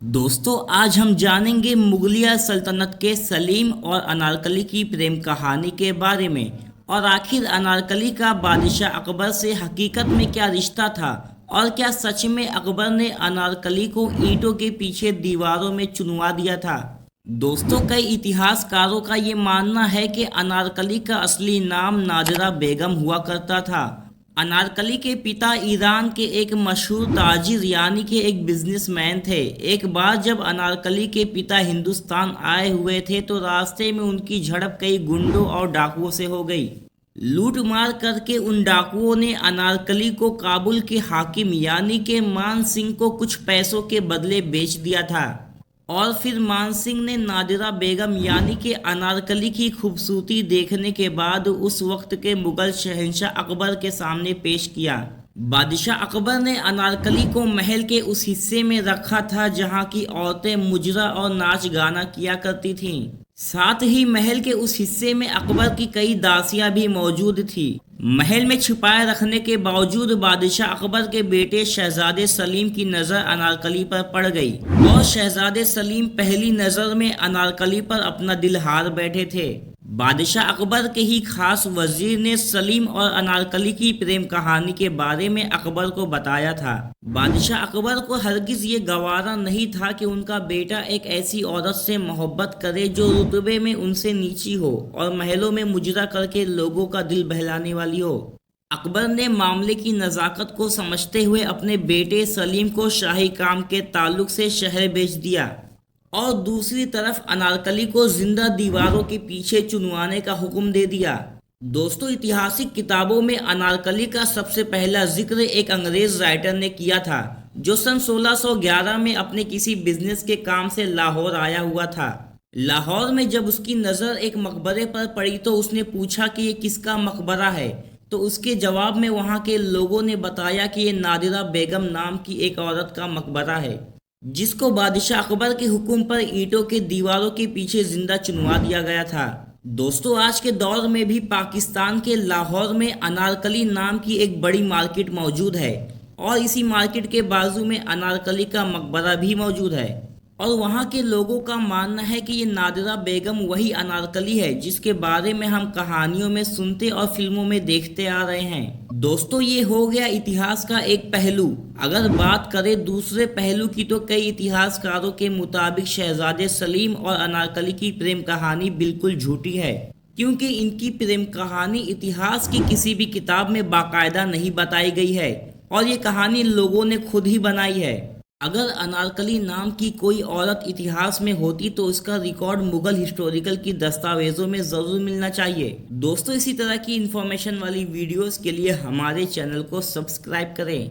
दोस्तों आज हम जानेंगे मुगलिया सल्तनत के सलीम और अनारकली की प्रेम कहानी के बारे में। और आखिर अनारकली का बादशाह अकबर से हकीकत में क्या रिश्ता था, और क्या सच में अकबर ने अनारकली को ईंटों के पीछे दीवारों में चुनवा दिया था। दोस्तों कई इतिहासकारों का ये मानना है कि अनारकली का असली नाम नादिरा बेगम हुआ करता था। अनारकली के पिता ईरान के एक मशहूर ताजिर यानी कि एक बिजनेसमैन थे। एक बार जब अनारकली के पिता हिंदुस्तान आए हुए थे तो रास्ते में उनकी झड़प कई गुंडों और डाकुओं से हो गई। लूट मार करके उन डाकुओं ने अनारकली को काबुल के हाकिम यानी कि मान सिंह को कुछ पैसों के बदले बेच दिया था। और फिर मान सिंह ने नादिरा बेगम यानी कि अनारकली की खूबसूरती देखने के बाद उस वक्त के मुगल शहंशाह अकबर के सामने पेश किया। बादशाह अकबर ने अनारकली को महल के उस हिस्से में रखा था जहां की औरतें मुजरा और नाच गाना किया करती थीं। साथ ही महल के उस हिस्से में अकबर की कई दासियां भी मौजूद थी। महल में छिपाए रखने के बावजूद बादशाह अकबर के बेटे शहजादे सलीम की नज़र अनारकली पर पड़ गई और शहजादे सलीम पहली नज़र में अनारकली पर अपना दिल हार बैठे थे। बादशाह अकबर के ही खास वजीर ने सलीम और अनारकली की प्रेम कहानी के बारे में अकबर को बताया था। बादशाह अकबर को हरगिज ये गवारा नहीं था कि उनका बेटा एक ऐसी औरत से मोहब्बत करे जो रुतबे में उनसे नीची हो और महलों में मुजरा करके लोगों का दिल बहलाने वाली हो। अकबर ने मामले की नज़ाकत को समझते हुए अपने बेटे सलीम को शाही काम के ताल्लुक से शहर भेज दिया और दूसरी तरफ अनारकली को जिंदा दीवारों के पीछे चुनवाने का हुक्म दे दिया। दोस्तों ऐतिहासिक किताबों में अनारकली का सबसे पहला जिक्र एक अंग्रेज राइटर ने किया था जो सन 1611 में अपने किसी बिजनेस के काम से लाहौर आया हुआ था। लाहौर में जब उसकी नज़र एक मकबरे पर पड़ी तो उसने पूछा कि ये किसका मकबरा है। तो उसके जवाब में वहाँ के लोगों ने बताया कि ये नादिरा बेगम नाम की एक औरत का मकबरा है जिसको बादशाह अकबर के हुक्म पर ईंटों के दीवारों के पीछे जिंदा चुनवा दिया गया था। दोस्तों आज के दौर में भी पाकिस्तान के लाहौर में अनारकली नाम की एक बड़ी मार्केट मौजूद है और इसी मार्केट के बाजू में अनारकली का मकबरा भी मौजूद है। और वहाँ के लोगों का मानना है कि ये नादिरा बेगम वही अनारकली है जिसके बारे में हम कहानियों में सुनते और फिल्मों में देखते आ रहे हैं। दोस्तों ये हो गया इतिहास का एक पहलू। अगर बात करें दूसरे पहलू की तो कई इतिहासकारों के मुताबिक शहजादे सलीम और अनारकली की प्रेम कहानी बिल्कुल झूठी है, क्योंकि इनकी प्रेम कहानी इतिहास की किसी भी किताब में बाकायदा नहीं बताई गई है और ये कहानी लोगों ने खुद ही बनाई है। अगर अनारकली नाम की कोई औरत इतिहास में होती तो उसका रिकॉर्ड मुगल हिस्टोरिकल की दस्तावेजों में ज़रूर मिलना चाहिए। दोस्तों इसी तरह की इन्फॉर्मेशन वाली वीडियोस के लिए हमारे चैनल को सब्सक्राइब करें।